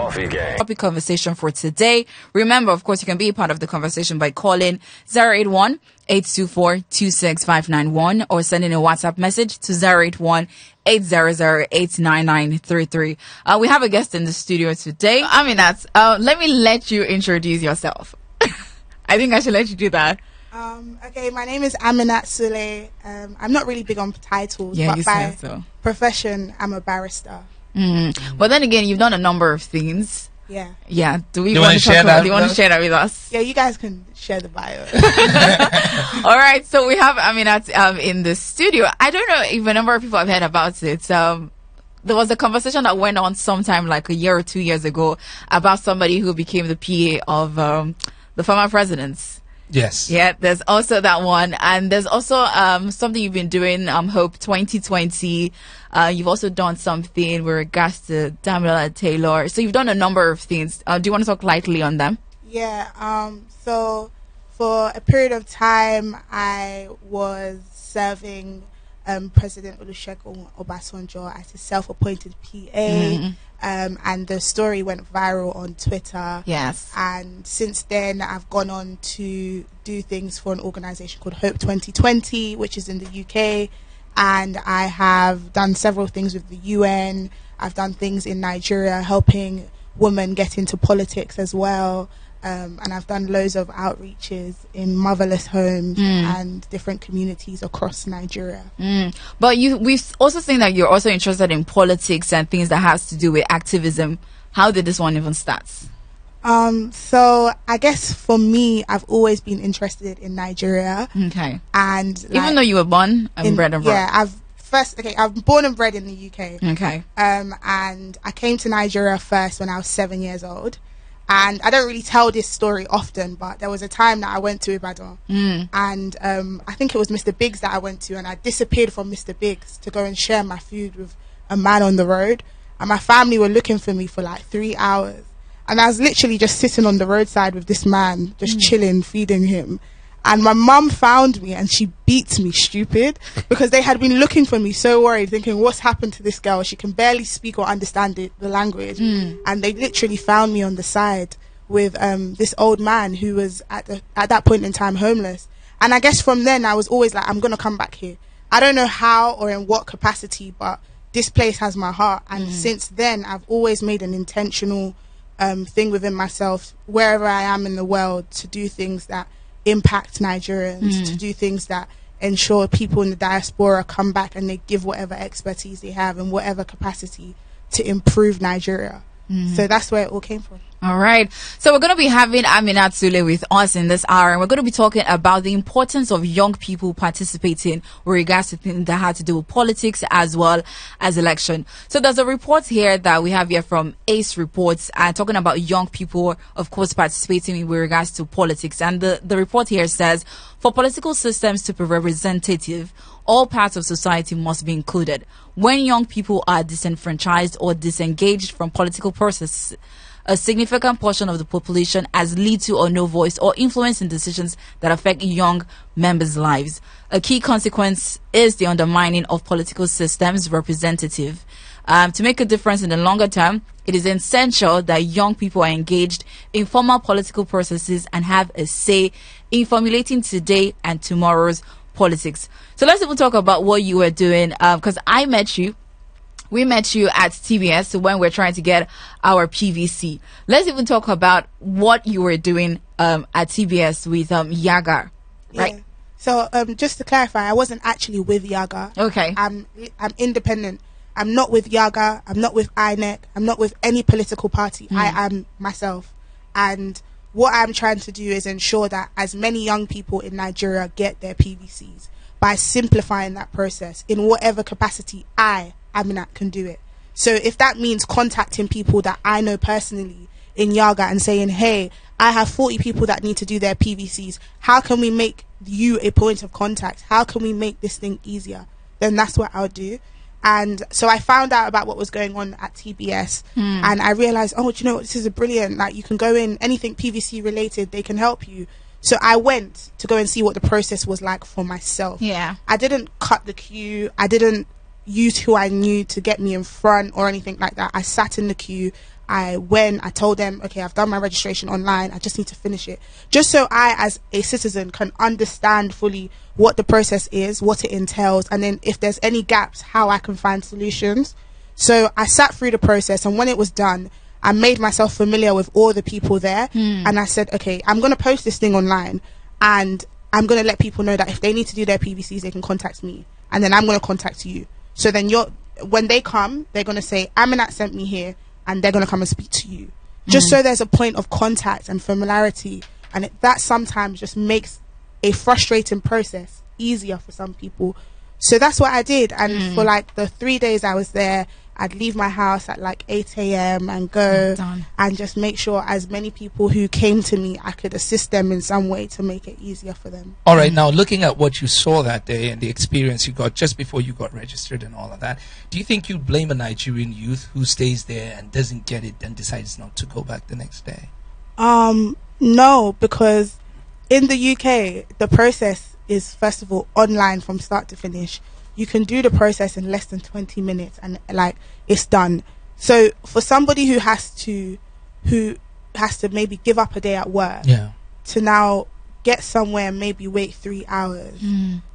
Coffee Gang. Topic conversation for today. Remember, of course, you can be a part of the conversation by calling 081-824-26591 or sending a WhatsApp message to 081-800-89933. We have a guest in the studio today. Amina, let me let you introduce yourself. I think I should let you do that. Okay, my name is Amina Sule. I'm not really big on titles, but by profession, I'm a barrister. But then again, you've done a number of things. Yeah. Yeah. Do you want to share that? Do you want to share that with us? Yeah, you guys can share the bio. All right. So we have Amina in the studio. I don't know if a number of people have heard about it. There was a conversation that went on sometime like a year or 2 years ago about somebody who became the PA of the former presidents. Yes. Yeah, there's also that one. And there's also something you've been doing, Hope 2020. You've also done something with regards to Damilola Taylor. So you've done a number of things. Do you want to talk lightly on them? Yeah. So for a period of time, I was serving President Olusegun Obasanjo as a self-appointed PA. And the story went viral on Twitter. Yes. And since then, I've gone on to do things for an organization called Hope 2020, which is in the UK. And I have done several things with the UN. I've done things in Nigeria, helping women get into politics as well. And I've done loads of outreaches in motherless homes and different communities across Nigeria. But we've also seen that you're also interested in politics and things that has to do with activism. How did this one even start? So I guess for me, I've always been interested in Nigeria. Okay. And even though you were born and bred and brought. Yeah, I'm born and bred in the UK. Okay. And I came to Nigeria first when I was 7 years old. And I don't really tell this story often, but there was a time that I went to Ibadan. And I think it was Mr. Biggs that I went to, and I disappeared from Mr. Biggs to go and share my food with a man on the road. And my family were looking for me for like 3 hours. And I was literally just sitting on the roadside with this man, just chilling, feeding him. And my mum found me and she beat me stupid because they had been looking for me, so worried, thinking, what's happened to this girl? She can barely speak or understand the language. And they literally found me on the side with this old man who was at that point in time homeless. And I guess from then I was always like, I'm going to come back here. I don't know how or in what capacity, but this place has my heart. And since then, I've always made an intentional thing within myself, wherever I am in the world, to do things that impact Nigerians, to do things that ensure people in the diaspora come back and they give whatever expertise they have in whatever capacity to improve Nigeria. So that's where it all came from. All right. So we're going to be having Amina Sule with us in this hour, and we're going to be talking about the importance of young people participating with regards to things that had to do with politics as well as election. So there's a report here that we have here from ACE Reports, talking about young people, of course, participating with regards to politics. And the report here says, for political systems to be representative, all parts of society must be included. When young people are disenfranchised or disengaged from political processes, a significant portion of the population has little or no voice or influence in decisions that affect young members' lives. A key consequence is the undermining of political systems representative. To make a difference in the longer term, it is essential that young people are engaged in formal political processes and have a say in formulating today and tomorrow's politics. So let's even talk about what you were doing, because we met you at TBS when we're trying to get our PVC. Let's even talk about what you were doing at TBS with Yaga, right? Yeah. So just to clarify, I wasn't actually with Yaga. Okay. I'm independent. I'm not with Yaga. I'm not with INEC. I'm not with any political party. I am myself. And what I'm trying to do is ensure that as many young people in Nigeria get their PVCs by simplifying that process in whatever capacity Amina, can do it. So if that means contacting people that I know personally in Yaga and saying, hey, I have 40 people that need to do their PVCs. How can we make you a point of contact? How can we make this thing easier? Then that's what I'll do. And so I found out about what was going on at TBS and I realized, oh, do you know what? This is a brilliant, like, you can go in, anything PVC related, they can help you. So I went to go and see what the process was like for myself. Yeah. I didn't cut the queue. I didn't use who I knew to get me in front or anything like that. I sat in the queue. I told them, okay, I've done my registration online, I just need to finish it, just so I as a citizen can understand fully what the process is, what it entails, and then if there's any gaps, how I can find solutions. So I sat through the process, and when it was done, I made myself familiar with all the people there, and I said, okay, I'm going to post this thing online, and I'm going to let people know that if they need to do their PVCs, they can contact me, and then I'm going to contact you. So then when they come, they're going to say, Amina sent me here, and they're going to come and speak to you. Just so there's a point of contact and familiarity, and that sometimes just makes a frustrating process easier for some people. So that's what I did, and for like the 3 days I was there, I'd leave my house at like 8 a.m. and go and just make sure as many people who came to me, I could assist them in some way to make it easier for them. All right, now looking at what you saw that day and the experience you got just before you got registered and all of that, do you think you'd blame a Nigerian youth who stays there and doesn't get it and decides not to go back the next day? No, because in the UK, the process is, first of all, online from start to finish. You can do the process in less than 20 minutes and like it's done. So for somebody who has to maybe give up a day at work to now get somewhere and maybe wait 3 hours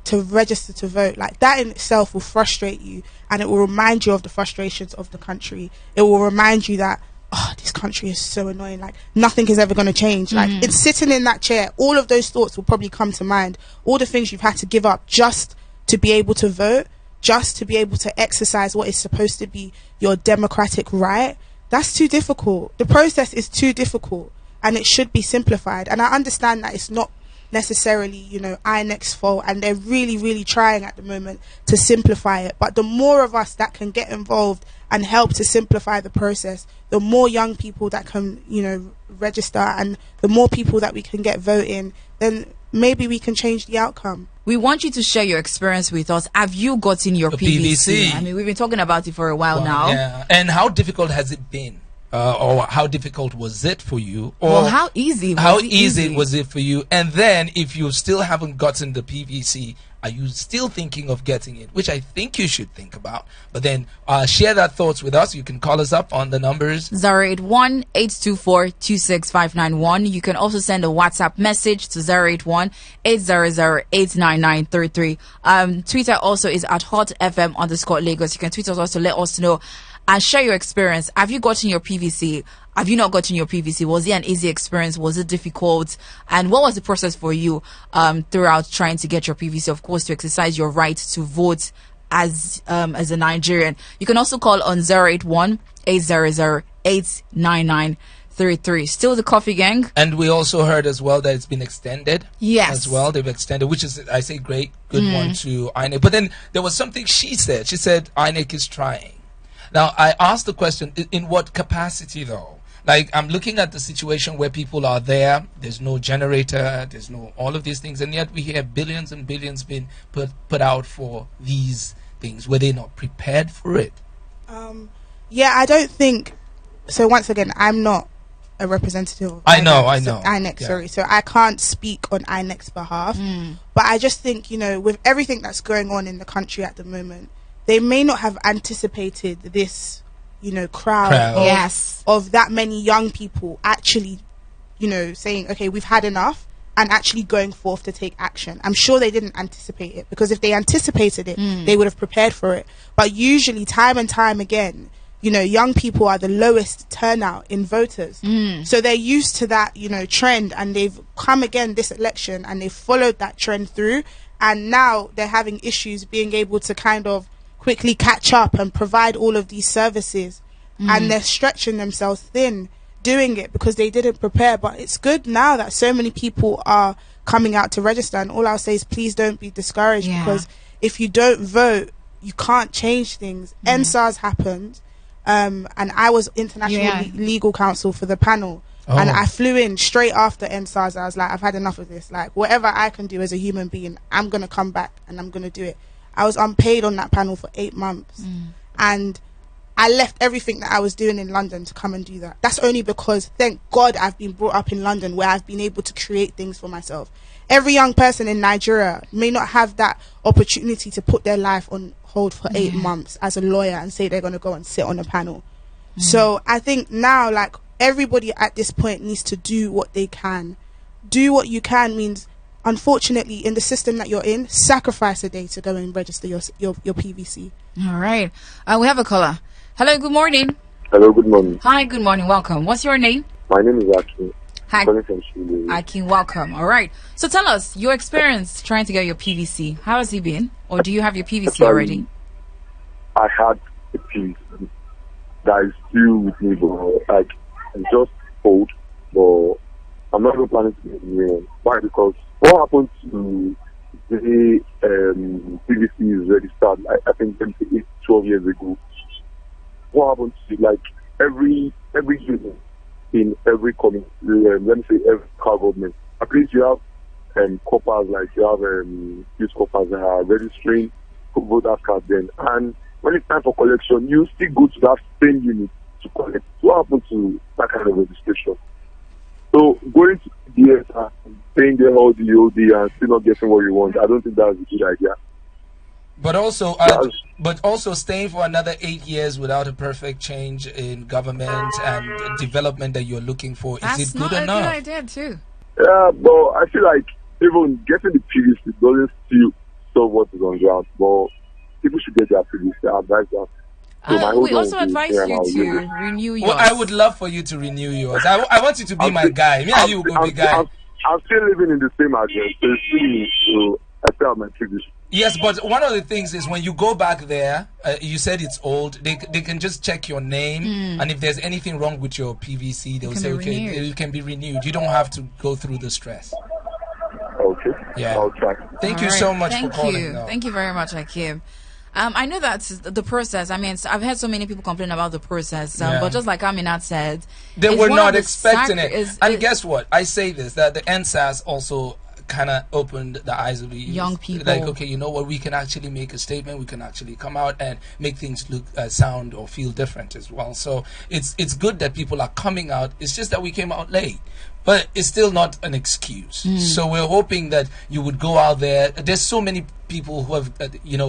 to register to vote, like that in itself will frustrate you, and it will remind you of the frustrations of the country. It will remind you that, oh, this country is so annoying, like nothing is ever going to change. Like it's sitting in that chair, all of those thoughts will probably come to mind, all the things you've had to give up just to be able to vote, just to be able to exercise what is supposed to be your democratic right. That's too difficult. The process is too difficult, and it should be simplified. And I understand that it's not necessarily, you know, INEC's fault, and they're really, really trying at the moment to simplify it. But the more of us that can get involved and help to simplify the process, the more young people that can, you know, register, and the more people that we can get voting, then maybe we can change the outcome. We want you to share your experience with us. Have you gotten your PVC? I mean, we've been talking about it for a while now. Yeah. And how difficult has it been? Or how difficult was it for you? Or well, how easy was it for you? And then if you still haven't gotten the PVC, are you still thinking of getting it? Which I think you should think about. But then share that thoughts with us. You can call us up on the numbers 081-824-26591. You can also send a WhatsApp message to 081-800-89933. Twitter also is at hotfm_Lagos. You can tweet us also to let us know and share your experience. Have you gotten your PVC? Have you not gotten your PVC? Was it an easy experience? Was it difficult? And what was the process for you throughout trying to get your PVC? Of course, to exercise your right to vote as a Nigerian. You can also call on 081-800-89933. Still the Coffee Gang. And we also heard as well that it's been extended. Yes. As well, they've extended, which is, I say, great, good one to INEC. But then there was something she said. She said INEC is trying. Now, I asked the question, in what capacity though? Like, I'm looking at the situation where people are there, there's no generator, there's no all of these things, and yet we hear billions and billions being put out for these things. Were they not prepared for it? Yeah, I don't think so. Once again, I'm not a representative of INEC, sorry, so I can't speak on INEC's behalf. But I just think, you know, with everything that's going on in the country at the moment, they may not have anticipated this, you know, crowd. Of that many young people actually, you know, saying, okay, we've had enough, and actually going forth to take action. I'm sure they didn't anticipate it, because if they anticipated it, they would have prepared for it. But usually, time and time again, you know, young people are the lowest turnout in voters. So they're used to that, you know, trend, and they've come again this election, and they've followed that trend through, and now they're having issues being able to kind of quickly catch up and provide all of these services, and they're stretching themselves thin doing it because they didn't prepare. But it's good now that so many people are coming out to register, and all I'll say is please don't be discouraged, because if you don't vote, you can't change things. NSAS happened, and I was international legal counsel for the panel, and I flew in straight after NSAS. I was like, I've had enough of this. Like, whatever I can do as a human being, I'm going to come back and I'm going to do it. I was unpaid on that panel for 8 months, and I left everything that I was doing in London to come and do that. That's only because, thank God, I've been brought up in London where I've been able to create things for myself. Every young person in Nigeria may not have that opportunity to put their life on hold for 8 months as a lawyer and say they're going to go and sit on a panel. So I think now, like, everybody at this point needs to do what they can. Do what you can means, unfortunately, in the system that you're in, sacrifice a day to go and register your PVC. All right. We have a caller. Hello, good morning. Hello, good morning. Hi, good morning. Welcome. What's your name? My name is Akin. Hi. Calling from Chile. Akin, welcome. All right. So tell us your experience trying to get your PVC. How has it been? Or do you have your PVC already? I had a piece that is still with me, but like, it's just old, but I'm not even planning to get a new one. Why? Because what happened to the PVC is registered, I think 12 years ago. What happened to, like, every unit in every community, let me say every car government, at least you have coppers, like you have youth coppers that are registering voters cards then. And when it's time for collection, you still go to that same unit to collect. What happened to that kind of registration? So going to DS and paying there all the OD and still not getting what you want, I don't think that's a good idea. But also staying for another 8 years without a perfect change in government and development that you're looking for, is it good enough? That's not a good idea too. Yeah, but I feel like even getting the PVC doesn't still solve what is on ground. But people should get their PVC. I advise that. So we also advise you to renew yours. Well, I would love for you to renew yours. I want you to be my guy. Me and you will be guy. I'm still living in the same address. So I still have my PVC. Yes, but one of the things is when you go back there, you said it's old. They can just check your name, and if there's anything wrong with your PVC, they'll say, okay, it can be renewed. You don't have to go through the stress. Okay. Yeah. I'll try. Thank you so much for calling. Thank you very much, Hakeem. I know that's the process. I mean, I've heard so many people complain about the process, but just like Amina said, they were not expecting it. And guess what? I say this, that the NSAS also kind of opened the eyes of the young people. Like, okay, you know what? We can actually make a statement. We can actually come out and make things look, sound, or feel different as well. So it's good that people are coming out. It's just that we came out late. But it's still not an excuse. So we're hoping that you would go out there. There's so many people who have,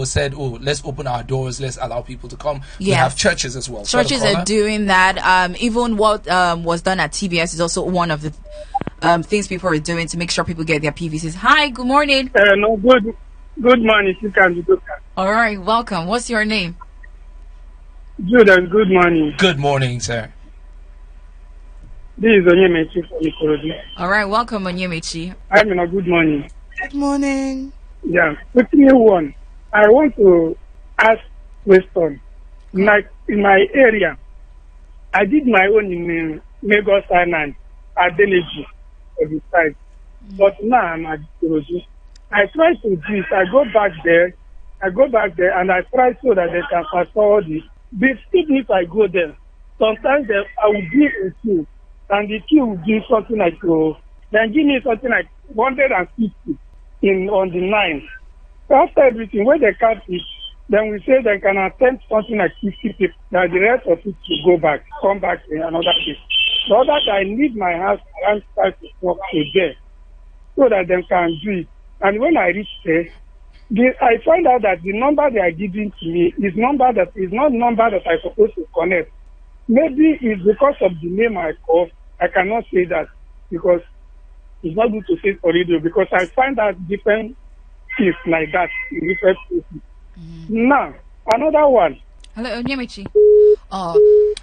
said, oh, let's open our doors. Let's allow people to come. Yes. We have churches as well. Churches are doing that. Even what was done at TBS is also one of the things people are doing to make sure people get their PVCs. Hi, good morning. No, good morning. You can be good. All right, welcome. What's your name? Judas, good morning. Good morning, sir. This is Onyemechi from Ikorodu. All right, welcome, Onyemechi. Amina, good morning. Good morning. Yeah, with me one, I want to ask question. Like in my area, I did my own in Lagos Island at Deleji for the site. But now I'm at Ikorodu. I try to do it. I go back there and I try so that they can fast forward it. But even if I go there, sometimes I will give a queue. And the queue will give something like, then give me something like 150 on the 9th. So after everything, when they count it, then we say they can attempt something like 50 people. Now the rest of it will come back in another day. So that I need my house around 5 o'clock to there, so that they can do it. And when I reach there, I find out that the number they are giving to me is number that is not number that I'm supposed to connect. Maybe it's because of the name I call. I cannot say that because it's not good to say for radio, because I find out different things like that in different places. Now, another one. Hello, Onyemechi. All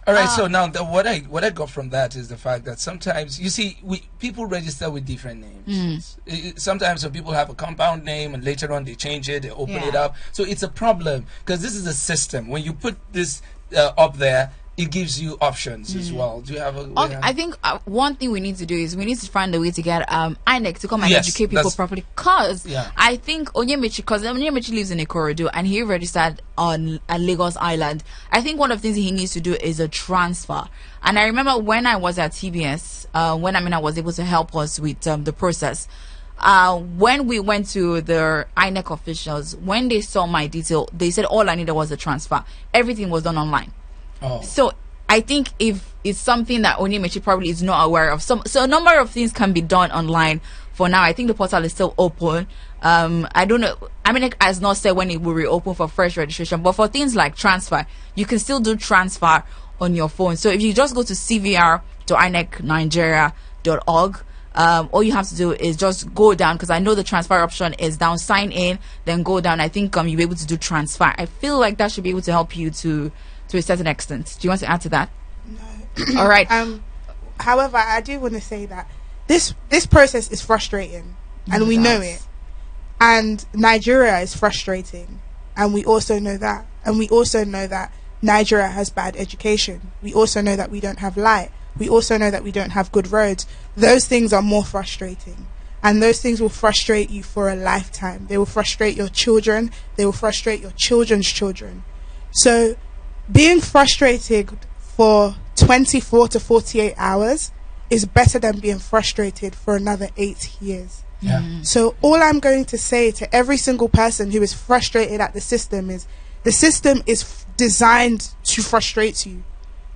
right. So now, what I got from that is the fact that sometimes, you see, people register with different names. Sometimes some people have a compound name, and later on they change it, they open it up. So it's a problem, because this is a system. When you put this up there, it gives you options as well. Do you have a? I think one thing we need to do is we need to find a way to get INEC to come and educate people properly. Because I think because Onyemechi lives in Ikorodu and he registered on Lagos Island. I think one of the things he needs to do is a transfer. And I remember when I was at TBS, when Amina was able to help us with the process. When we went to the INEC officials, when they saw my detail, they said all I needed was a transfer. Everything was done online. So I think if it's something that Onyemechi probably is not aware of, so a number of things can be done online for now. I think the portal is still open. I don't know. I mean, it has not said when it will reopen for fresh registration, but for things like transfer, you can still do transfer on your phone. So if you just go to cvr.inecnigeria.org, all you have to do is just go down, because I know the transfer option is down. Sign in, then go down. I think you'll be able to do transfer. I feel like that should be able to help you to a certain extent. Do you want to add to that? No. All right. However, I do want to say that this process is frustrating, and we know it. And Nigeria is frustrating, and we also know that. And we also know that Nigeria has bad education. We also know that we don't have light. We also know that we don't have good roads. Those things are more frustrating. And those things will frustrate you for a lifetime. They will frustrate your children. They will frustrate your children's children. So being frustrated for 24 to 48 hours is better than being frustrated for another 8 years. Yeah. So all I'm going to say to every single person who is frustrated at the system is, the system is designed to frustrate you.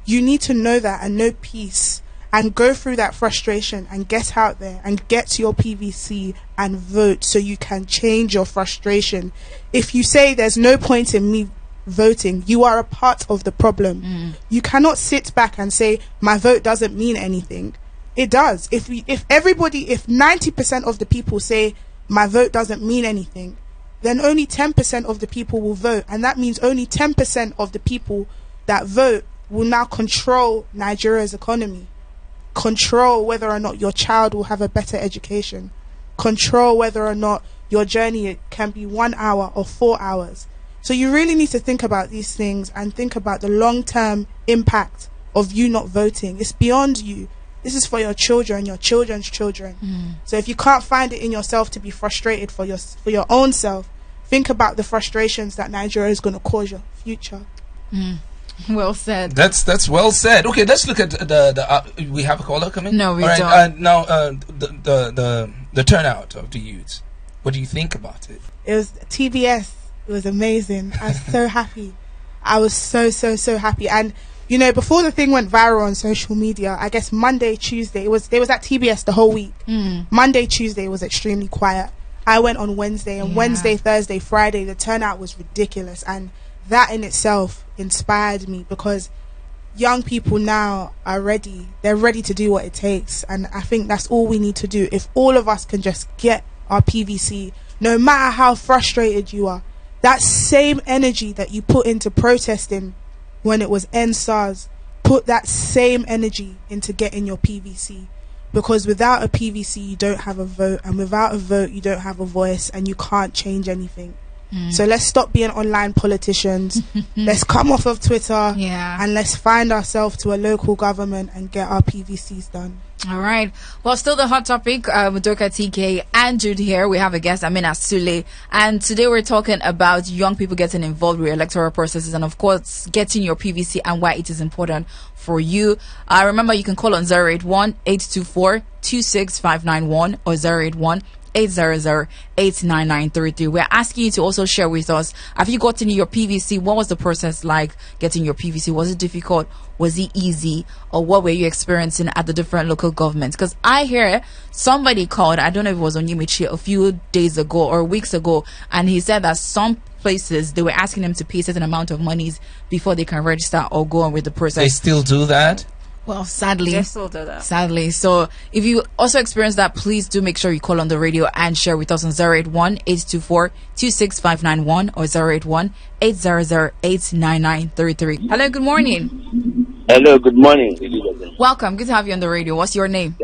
You need to know that and know peace, and go through that frustration and get out there and get to your PVC and vote so you can change your frustration. If you say there's no point in me voting, you are a part of the problem. You cannot sit back and say my vote doesn't mean anything. It does. If 90% of the people say my vote doesn't mean anything, then only 10% of the people will vote, and that means only 10% of the people that vote will now control Nigeria's economy, control whether or not your child will have a better education, control whether or not your journey can be 1 hour or 4 hours. So you really need to think about these things and think about the long-term impact of you not voting. It's beyond you. This is for your children, your children's children. So if you can't find it in yourself to be frustrated for your own self, think about the frustrations that Nigeria is going to cause your future. Well said. That's well said. Okay, let's look at the we have a caller coming? No, we All right, don't. now the turnout of the youth. What do you think about it? It was TBS. It was amazing. I was so happy. I was so happy. And you know, before the thing went viral on social media, I guess Monday, Tuesday, they was at TBS the whole week. Monday, Tuesday was extremely quiet. I went on Wednesday, and Wednesday, Thursday, Friday, the turnout was ridiculous, and that in itself inspired me, because young people now are ready. They're ready to do what it takes, and I think that's all we need to do. If all of us can just get our PVC, no matter how frustrated you are, that same energy that you put into protesting when it was NSARS, put that same energy into getting your PVC. Because without a PVC, you don't have a vote, and without a vote, you don't have a voice, and you can't change anything. So let's stop being online politicians. Let's come off of Twitter, and let's find ourselves to a local government and get our PVCs done. All right. Well, still the hot topic with Doka TK and Jude here. We have a guest, Amina Sule, and today we're talking about young people getting involved with electoral processes, and of course getting your PVC and why it is important for you. Remember, you can call on 081-824-26591 or 081-800-89933. We're asking you to also share with us, have you gotten your PVC? What was the process like getting your PVC? Was it difficult? Was it easy? Or what were you experiencing at the different local governments? Because I hear somebody called, I don't know if it was on Yumichi, a few days ago or weeks ago, and he said that some places they were asking them to pay a certain amount of monies before they can register or go on with the process. They still do that? Well, sadly. They still do that. Sadly. So if you also experience that, please do make sure you call on the radio and share with us on 081-824-26591 or 081-800-89933. Hello, good morning. Hello, good morning. Welcome. Good to have you on the radio. What's your name?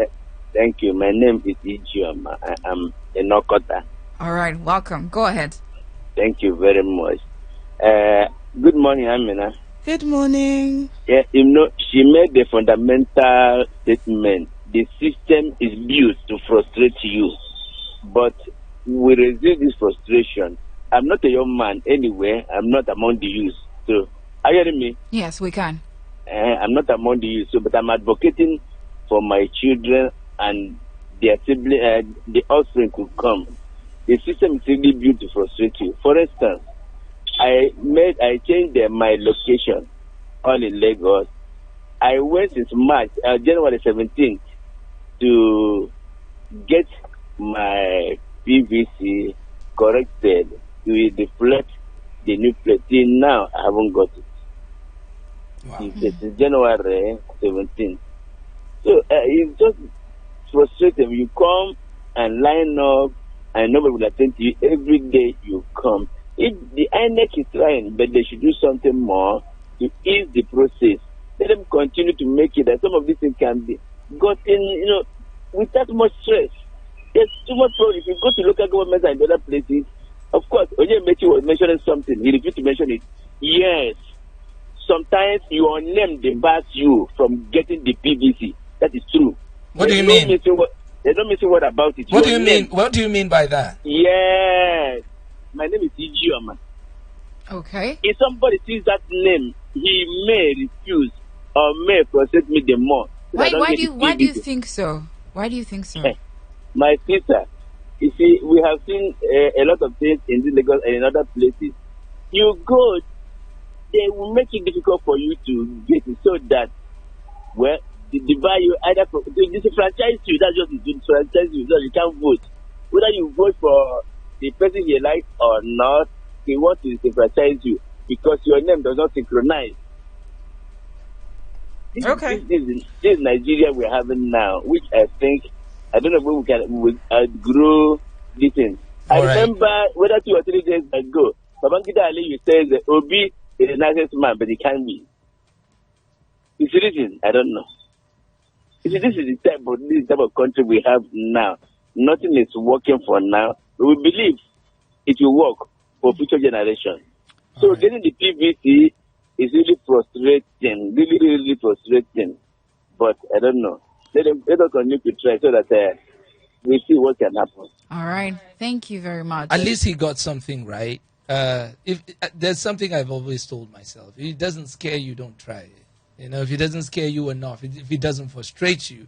Thank you. My name is Ijiom. I'm in Okota. All right. Welcome. Go ahead. Thank you very much. Good morning, Amina. Good morning. Yeah, you know, she made the fundamental statement. The system is built to frustrate you, but we resist this frustration. I'm not a young man anyway. I'm not among the youth. So, are you hearing me? Yes, we can. I'm not among the youth, so, but I'm advocating for my children and their sibling, the offspring could come. The system is really built to frustrate you. For instance, I changed my location all in Lagos. I went since March, January 17th, to get my PVC corrected to reflect the new plate. Till now, I haven't got it. Wow. It's January 17th. So it's just frustrating. You come and line up, and nobody will attend to you. Every day you come. If the INEC is trying, but they should do something more to ease the process. Let them continue to make it that some of these things can be gotten, without much stress. There's too much problem. If you go to local governments and other places, of course, Oje Mechi was mentioning something. He refused to mention it. Yes. Sometimes your name debars you from getting the PVC. That is true. What do you mean? There's no missing word about it. What do you mean? What do you mean by that? Yes. My name is Ijioma. Okay. If somebody sees that name, he may refuse or may frustrate me the more. Why do you think so? Why do you think so? My sister, you see, we have seen a lot of things in this Lagos and in other places. You go, they will make it difficult for you to get it, so that, well, they buy you either for, they disenfranchise you. That's just disenfranchise you, so you can't vote. Whether you vote for the person you like or not, they want to disenfranchise you because your name does not synchronize. This is Nigeria we're having now, which I think, I don't know when we outgrow this thing. I remember whether 2 or 3 days ago, Babangida Ali says that Obi is the nicest man, but he can't be. It's written, I don't know. You see, this is the type of country we have now. Nothing is working for now. We believe it will work for future generations. So getting the PVC is really frustrating, really frustrating. But I don't know. Let us continue to try so that we see what can happen. All right. Thank you very much. At least he got something right. If there's something I've always told myself, if it doesn't scare you, don't try it. If it doesn't scare you enough, if it doesn't frustrate you,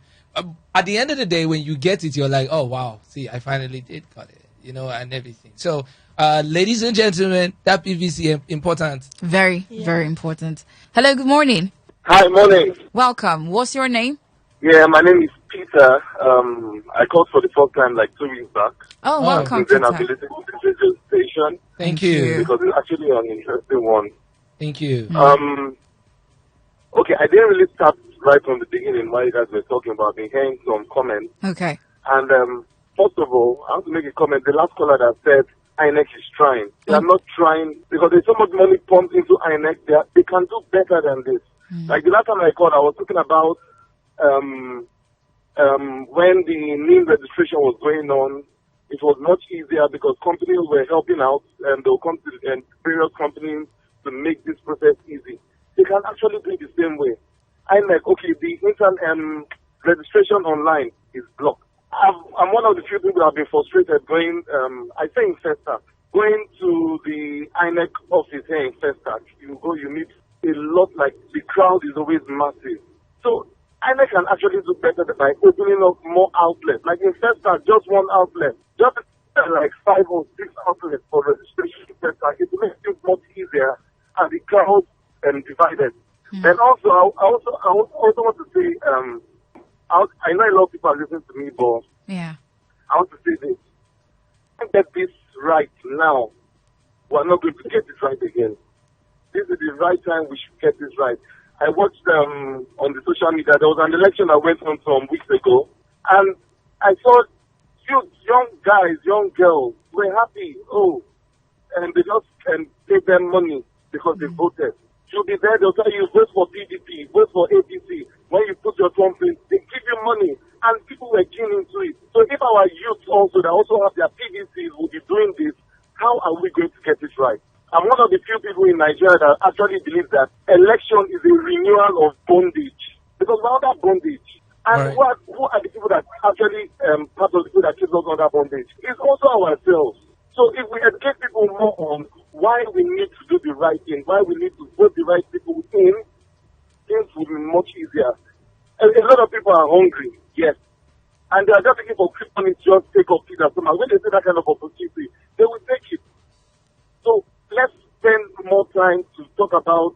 at the end of the day, when you get it, you're like, oh wow, see, I finally did got it, and everything. So, ladies and gentlemen, that PVC important. Very, very important. Hello, good morning. Hi, morning. Welcome. What's your name? Yeah, my name is Peter. I called for the first time like 2 weeks back. Oh, welcome, Then I've Peter. been listening to this radio station. Thank you. Because it's actually an interesting one. Thank you. Okay, I didn't really start right from the beginning while you guys were talking about me, hearing some comments. Okay. And first of all, I want to make a comment. The last caller that said INEC is trying. They are not trying because there's so much money pumped into INEC. They can do better than this. Like the last time I called, I was talking about when the name registration was going on, it was much easier because companies were helping out and they'll come to various companies to make this process easy. They can actually do it the same way. I'm like, okay, the registration online is blocked. I'm one of the few people that have been frustrated going, I say in Festa, going to the INEC office here in Festa. You go, you meet a lot, like the crowd is always massive. So INEC can actually do better by opening up more outlets. Like in Festa, just one outlet. Just like 5 or 6 outlets for registration in Festa. It makes things much easier and the crowd divided. And also, I also want to say, I know a lot of people are listening to me, but Yeah. I want to say this. If we get this right now, we're not going to get it right again. This is the right time we should get this right. I watched on the social media, there was an election that went on some weeks ago, and I saw young guys, young girls were happy. And they just gave them money because they voted. You'll be there, they'll tell you, vote for PDP, vote for APC. When you put your thumb in, they give you money, and people were keen into it. So if our youth also, that also have their PVCs, will be doing this, how are we going to get it right? I'm one of the few people in Nigeria that actually believe that election is a renewal of bondage. Because we're under bondage. And who are the people that actually, part of the people that keeps us under bondage? It's also ourselves. So if we educate people more on why we need to do the right thing, why we need to vote the right people in, things will be much easier. A lot of people are hungry, yes. And they are just looking for quick money to just take off Peter. So when they see that kind of opportunity, they will take it. So let's spend more time to talk about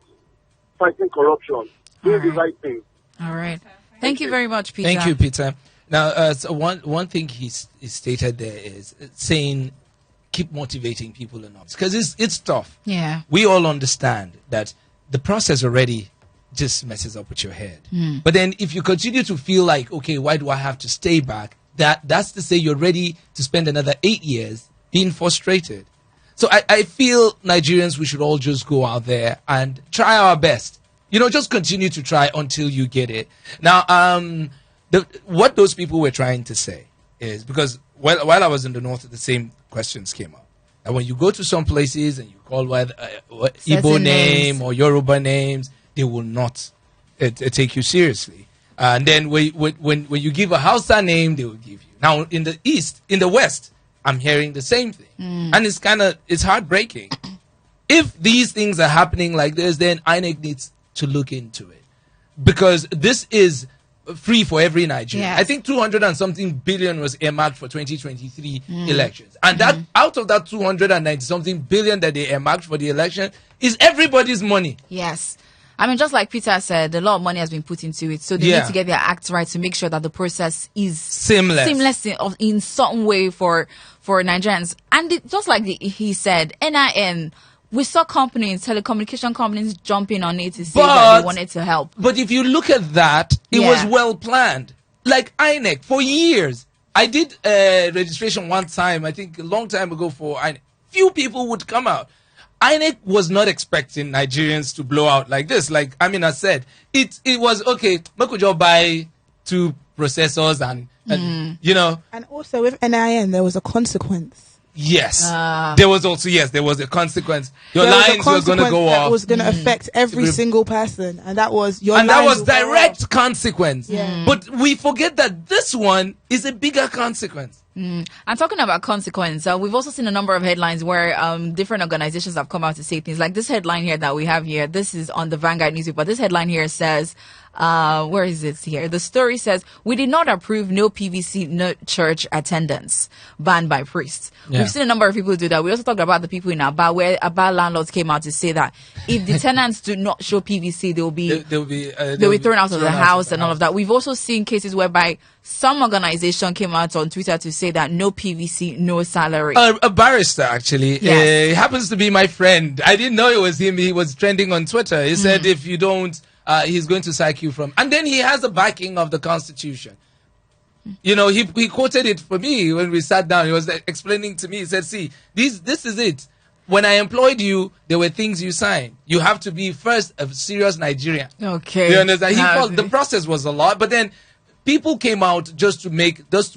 fighting corruption, doing the right thing. All right. Thank you very much, Peter. Thank you, Peter. Now, so one thing he stated there is saying keep motivating people enough because it's tough. Yeah. We all understand that the process already just messes up with your head. But then if you continue to feel like, okay, why do I have to stay back? That's to say you're ready to spend another 8 years being frustrated. So I feel Nigerians, we should all just go out there and try our best. Just continue to try until you get it. Now, what those people were trying to say is, because while I was in the north, the same questions came up. And when you go to some places and you call Igbo name or Yoruba names, they will not take you seriously. And then when you give a Hausa name, they will give you. Now, in the West, I'm hearing the same thing. And it's heartbreaking. If these things are happening like this, then INEC needs to look into it. Because this is free for every Nigerian. Yes. I think 200 and something billion was earmarked for 2023 elections. And that out of that 290 something billion that they earmarked for the election is everybody's money. Yes. I mean, just like Peter said, a lot of money has been put into it. So they need to get their act right to make sure that the process is seamless in some way for Nigerians. And just like he said, NIN, we saw telecommunication companies jumping on it to say that they wanted to help. But if you look at that, it was well planned. Like INEC, for years. I did registration one time, I think a long time ago for INEC. Few people would come out. INEC was not expecting Nigerians to blow out like this. Like Amina said, it was okay. Makujo buy 2 processors and And also with NIN, there was a consequence. Yes, there was a consequence. Your lines were going to go off. That was going to affect every single person, and that was direct consequence. Yeah. But we forget that this one is a bigger consequence. And talking about consequence, we've also seen a number of headlines where different organizations have come out to say things like this headline here that we have here. This is on the Vanguard newspaper. This headline here says, where is it here? The story says, we did not approve no PVC, no church attendance banned by priests. Yeah. We've seen a number of people do that. We also talked about the people in Aba, where Aba landlords came out to say that if the tenants do not show PVC, they'll be thrown out of the house and all of that. We've also seen cases whereby some organization came out on Twitter to say that no PVC, no salary. A barrister, actually. He happens to be my friend. I didn't know it was him. He was trending on Twitter. He said if you don't, he's going to sack you from. And then he has the backing of the Constitution. He quoted it for me when we sat down. He was explaining to me. He said, see, this is it. When I employed you, there were things you signed. You have to be first a serious Nigerian. Okay. You understand? The process was a lot, but then people came out just to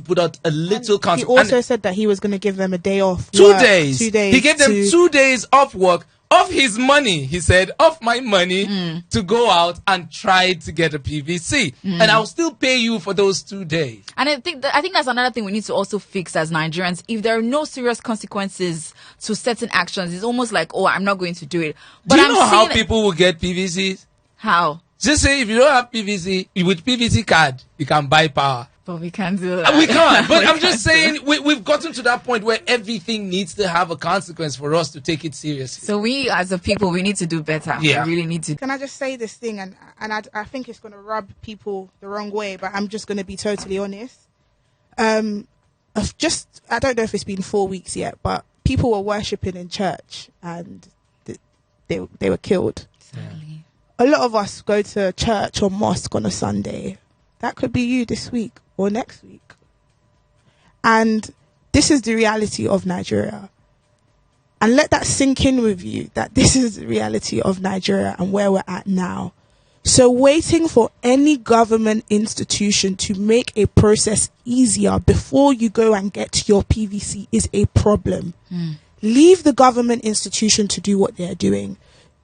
put out a little consequence. He also said that he was going to give them a day off. 2 days. 2 days. He gave them 2 days off work, off his money. He said, off my money to go out and try to get a PVC. And I'll still pay you for those 2 days. And I think that's another thing we need to also fix as Nigerians. If there are no serious consequences to certain actions, it's almost like, oh, I'm not going to do it. But do you know how people will get PVCs? How? Just say if you don't have PVC, with PVC card, you can buy power. But we can't do that. We can't. But I'm just saying, we've gotten to that point where everything needs to have a consequence for us to take it seriously. So we, as a people, we need to do better. Yeah. We really need to. Can I just say this thing? And I think it's going to rub people the wrong way, but I'm just going to be totally honest. I don't know if it's been 4 weeks yet, but people were worshipping in church and they were killed. Sadly. A lot of us go to church or mosque on a Sunday. That could be you this week or next week. And this is the reality of Nigeria. And let that sink in with you, that this is the reality of Nigeria and where we're at now. So waiting for any government institution to make a process easier before you go and get your PVC is a problem. Leave the government institution to do what they're doing.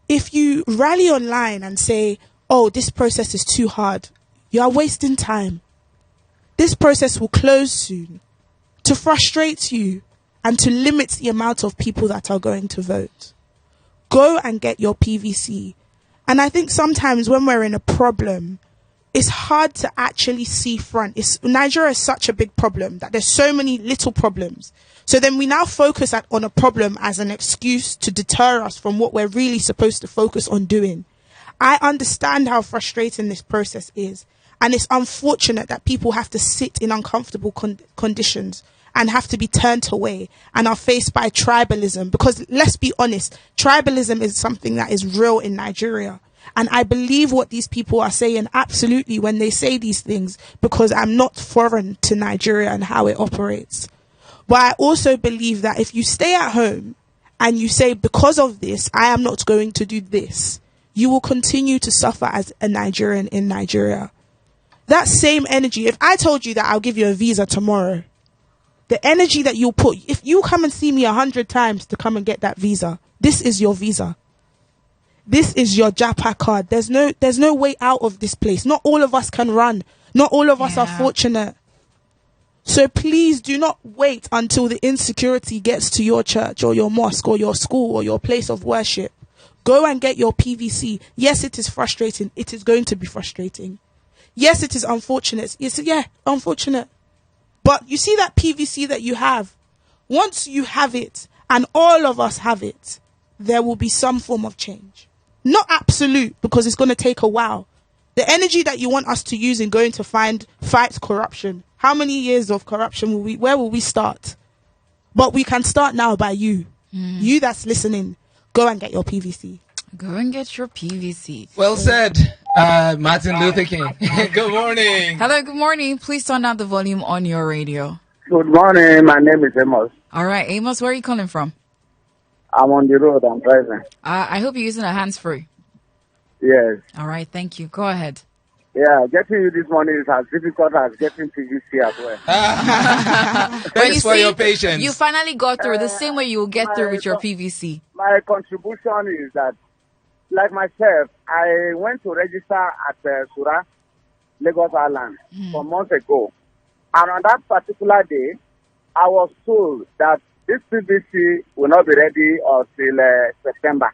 If you rally online and say, oh, this process is too hard, you are wasting time. This process will close soon to frustrate you and to limit the amount of people that are going to vote. Go and get your PVC. And I think sometimes when we're in a problem, it's hard to actually see front. Nigeria is such a big problem that there's so many little problems. So then we now focus on a problem as an excuse to deter us from what we're really supposed to focus on doing. I understand how frustrating this process is. And it's unfortunate that people have to sit in uncomfortable conditions and have to be turned away and are faced by tribalism. Because let's be honest, tribalism is something that is real in Nigeria. And I believe what these people are saying absolutely when they say these things, because I'm not foreign to Nigeria and how it operates. But I also believe that if you stay at home and you say, because of this, I am not going to do this, you will continue to suffer as a Nigerian in Nigeria. That same energy, if I told you that I'll give you a visa tomorrow, the energy that you'll put, if you come and see me 100 times to come and get that visa, this is your visa. This is your JAPA card. There's no way out of this place. Not all of us can run. Not all of us are fortunate. So please do not wait until the insecurity gets to your church or your mosque or your school or your place of worship. Go and get your PVC. Yes, it is frustrating. It is going to be frustrating. Yes, it is unfortunate. Unfortunate. But you see that PVC that you have, once you have it, and all of us have it, there will be some form of change. Not absolute, because it's going to take a while. The energy that you want us to use in going to fight corruption, how many years of corruption where will we start? But we can start now by you. You that's listening, go and get your PVC. Go and get your PVC. Well said, Martin Luther King. Good morning. Hello, good morning. Please turn down the volume on your radio. Good morning. My name is Amos. All right, Amos, where are you calling from? I'm on the road. I'm driving. I hope you're using a hands-free. Yes. All right, thank you. Go ahead. Yeah, getting you this morning is as difficult as getting PVC as well. Thanks for your patience. You finally got through the same way you will get through with your PVC. My contribution is that, like myself, I went to register at Sura, Lagos Island, some months ago. And on that particular day, I was told that this PVC will not be ready until September.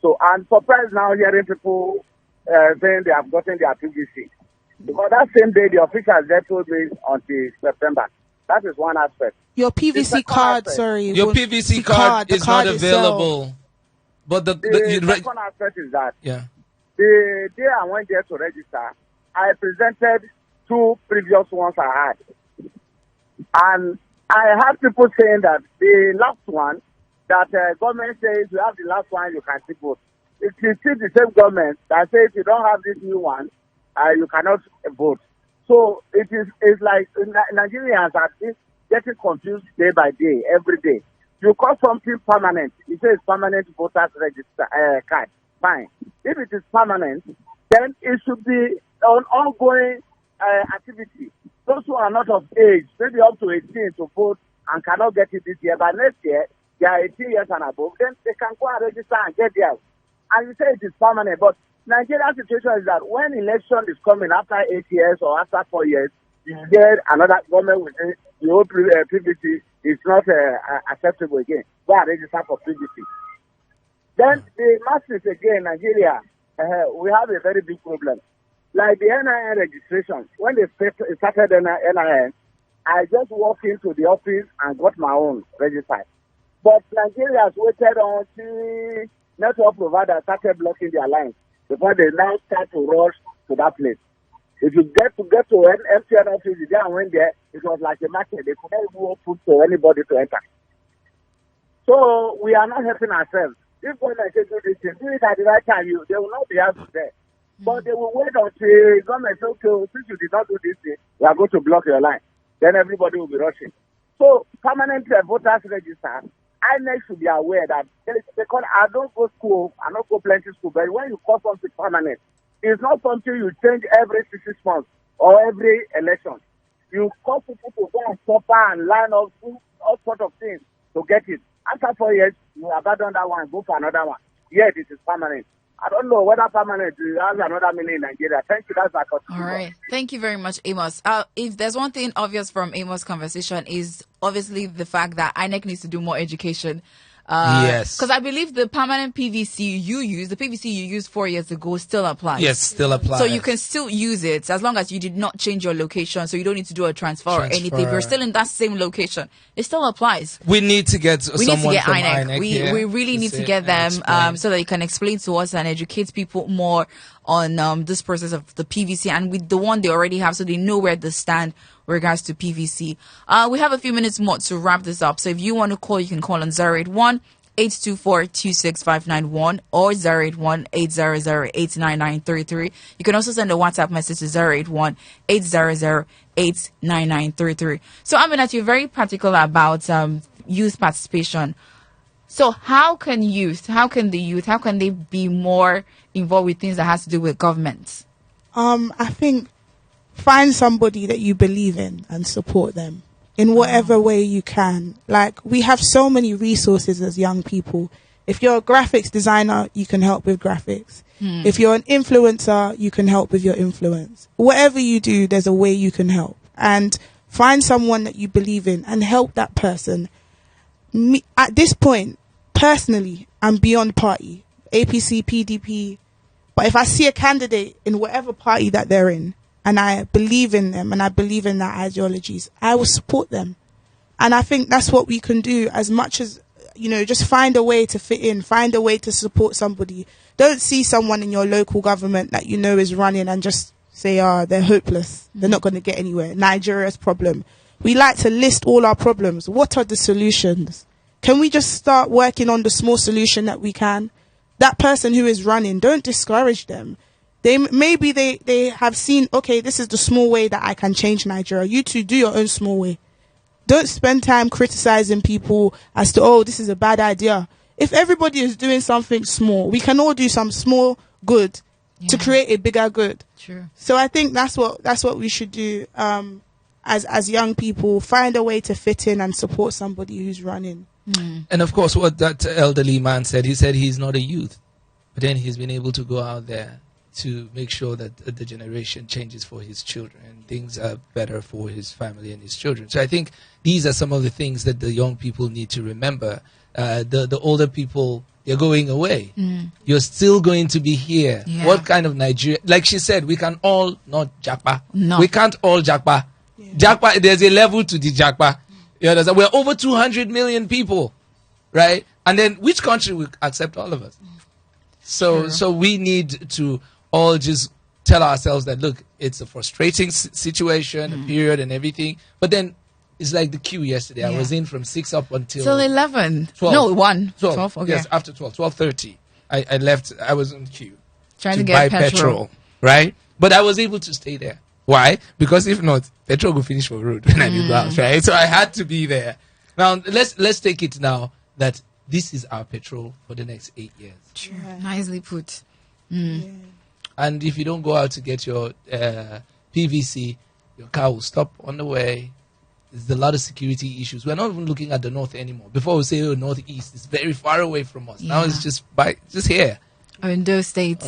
So I'm surprised now hearing people saying they have gotten their PVC. Because that same day, the officials there told me until September. That is one aspect. Your PVC card, Your PVC card is not available. Itself. But the second aspect is that The day I went there to register, I presented 2 previous ones I had. And I had people saying that the last one, that government says you have the last one, you can still vote. It is still the same government that says you don't have this new one, you cannot vote. So it's like Nigerians are getting confused day by day, every day. You call something permanent, it says permanent voters register card. Fine. If it is permanent, then it should be an ongoing activity. Those who are not of age, maybe up to 18 to vote and cannot get it this year, but next year, they are 18 years and above, then they can go and register and get theirs. And you say it is permanent, but Nigeria's situation is that when election is coming after 8 years or after 4 years, you get another government will say the old PVC is not acceptable again. Go and register for PVC. Then the masses again, Nigeria, we have a very big problem. Like the NIN registration, when they started NIN, I just walked into the office and got my own registered. But Nigerians waited until network providers started blocking their lines before they now start to rush to that place. If you get to an MTN office, the day I went there, it was like a market. They couldn't even open to anybody to enter. So we are not helping ourselves. If government says do this thing, do it at the right time, they will not be able to there. But they will wait until government says, okay, since you did not do this thing, we are going to block your line. Then everybody will be rushing. So permanent voters register, INEC should be aware that because I don't go school, I don't go plenty school, but when you call something permanent, it's not something you change every 6 months or every election. You call people to go and suffer and line up, do all sorts of things to get it. After 4 years, you abandon that one and go for another one. Yet it is permanent. I don't know whether permanent has another meaning in Nigeria. Thank you. That's my contribution. All right. Thank you very much, Amos. If there's one thing obvious from Amos' conversation is obviously the fact that INEC needs to do more education. Yes. Because I believe the permanent PVC you use, the PVC you used 4 years ago, still applies. Yes, still applies. So you can still use it as long as you did not change your location, so you don't need to do a transfer or anything. If you're still in that same location, it still applies. We need to get someone from INEC. We really need to get them so that you can explain to us and educate people more on this process of the PVC and with the one they already have, so they know where they stand with regards to PVC. We have a few minutes more to wrap this up. So if you want to call, you can call on 081 081-824-26591 or 081-800-89933. You can also send a WhatsApp message to 081-800-89933. So, Amina, you're very particular about youth participation. So how can the youth, how can they be more involved with things that has to do with government? I think find somebody that you believe in and support them in whatever way you can. Like, we have so many resources as young people. If you're a graphics designer, you can help with graphics. If you're an influencer, you can help with your influence. Whatever you do, there's a way you can help. And find someone that you believe in and help that person. Me, at this point, personally, I'm beyond party, APC, PDP. But if I see a candidate in whatever party that they're in, and I believe in them and I believe in their ideologies, I will support them. And I think that's what we can do, as much as, just find a way to fit in, find a way to support somebody. Don't see someone in your local government that is running and just say, they're hopeless. They're not going to get anywhere. Nigeria's problem. We like to list all our problems. What are the solutions? Can we just start working on the small solution that we can? That person who is running, don't discourage them. Maybe they have seen, okay, this is the small way that I can change Nigeria. You two, do your own small way. Don't spend time criticizing people as to, this is a bad idea. If everybody is doing something small, we can all do some small good to create a bigger good. True. So I think that's what we should do. As young people, find a way to fit in and support somebody who's running. And of course, what that elderly man said, he said he's not a youth, but then he's been able to go out there to make sure that the generation changes for his children and things are better for his family and his children. So I think these are some of the things that the young people need to remember. The older people, they're going away. You're still going to be here. Yeah. What kind of Nigeria? Like she said, we can all not japa. No. We can't all japa. Japa, there's a level to the japa. You understand? We're over 200 million people, right? And then which country will accept all of us? So we need to all just tell ourselves that, look, it's a frustrating situation, a period and everything. But then it's like the queue yesterday. I was in from 6 up until... Till 11. 12. No, 1. 12. Okay. Yes, after 12. 12:30. I left. I was on queue. Trying to to buy get petrol. Right? But I was able to stay there. Why? Because if not, petrol will finish for road when I go out, right? So I had to be there. Now, let's take it now that this is our petrol for the next 8 years. Yeah. Nicely put. And if you don't go out to get your PVC, your car will stop on the way. There's a lot of security issues. We're not even looking at the north anymore. Before we say, northeast, it's very far away from us. Now it's just here. Ondo State.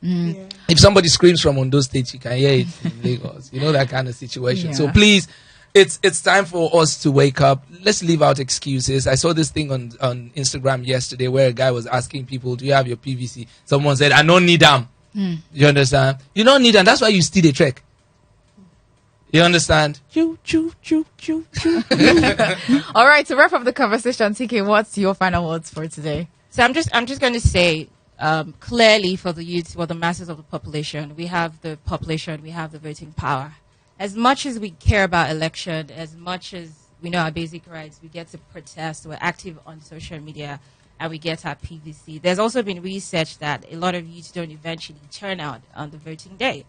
If somebody screams from Ondo State, you can hear it in Lagos. That kind of situation. So please, it's time for us to wake up. Let's leave out excuses. I saw this thing on Instagram yesterday where a guy was asking people, do you have your PVC? Someone said, I don't need them. You understand? You don't need them. That's why you steal the trek. You understand? All right, to wrap up the conversation, TK, what's your final words for today? So I'm just going to say, clearly for the youth, the masses of the population, we have the population, we have the voting power. As much as we care about election, as much as we know our basic rights, we get to protest, we're active on social media, and we get our PVC. There's also been research that a lot of youth don't eventually turn out on the voting day.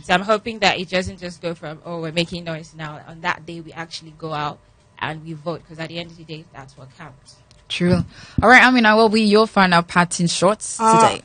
So I'm hoping that it doesn't just go from, we're making noise now. On that day, we actually go out and we vote, because at the end of the day, that's what counts. True. All right, Amina, what will be your final parting shots today?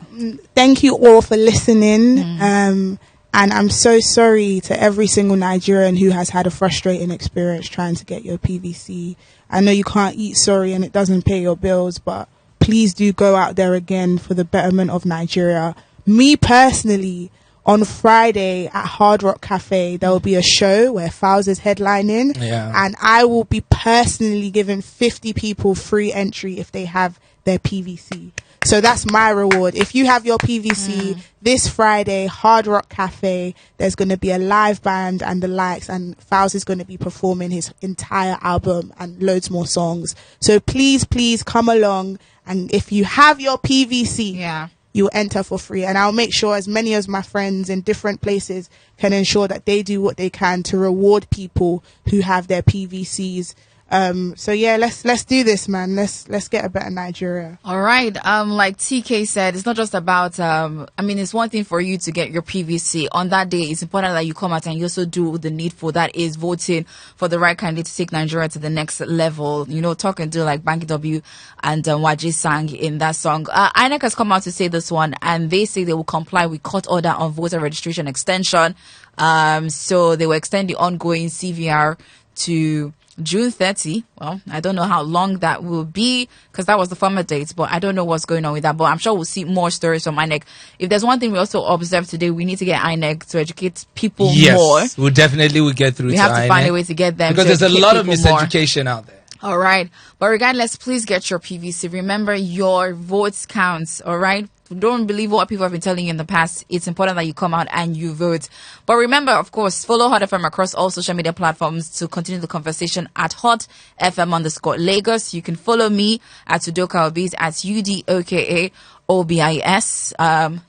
Thank you all for listening. And I'm so sorry to every single Nigerian who has had a frustrating experience trying to get your PVC. I know you can't eat sorry and it doesn't pay your bills, but please do go out there again for the betterment of Nigeria. Me personally, on Friday at Hard Rock Cafe, there will be a show where Fowles is headlining. And I will be personally giving 50 people free entry if they have their PVC. So that's my reward. If you have your PVC, this Friday, Hard Rock Cafe, there's going to be a live band and the likes, and Fowles is going to be performing his entire album and loads more songs. So please come along. And if you have your PVC, you'll enter for free. And I'll make sure as many as my friends in different places can ensure that they do what they can to reward people who have their PVCs So yeah, let's do this, man. Let's get a better Nigeria. All right. Like TK said, it's not just about, it's one thing for you to get your PVC. On that day, it's important that you come out and you also do the needful. That is voting for the right candidate to take Nigeria to the next level. You know, talk and do like Banky W and Waji sang in that song. INEC has come out to say this one, and they say they will comply with court order on voter registration extension. So they will extend the ongoing CVR to June 30. Well, I don't know how long that will be because that was the former date, but I don't know what's going on with that. But I'm sure we'll see more stories from INEC. If there's one thing we also observed today, we need to get INEC to educate people more. Yes, we definitely will get through. We have to find a way to get them because there's a lot of miseducation out there. All right. But regardless, please get your PVC. Remember, your votes counts. All right. Don't believe what people have been telling you in the past. It's important that you come out and you vote. But remember, of course, follow Hot FM across all social media platforms to continue the conversation at Hot FM_Lagos. You can follow me at Udoka Obis at UDOKA OBIS.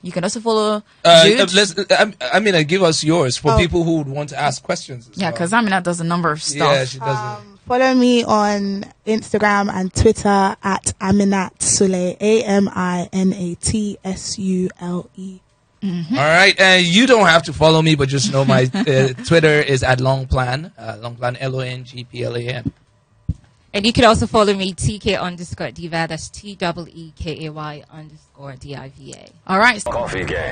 You can also follow Amina, give us yours for people who would want to ask questions. Yeah, because Amina does a number of stuff. Yeah, she does. Follow me on Instagram and Twitter at Aminat Sule, AMINATSULE. Mm-hmm. All right, and you don't have to follow me, but just know my Twitter is at Longplan, Longplan LONGPLAN. And you can also follow me TK_Diva. That's TEEKAY_DIVA. All right. Coffee Gang.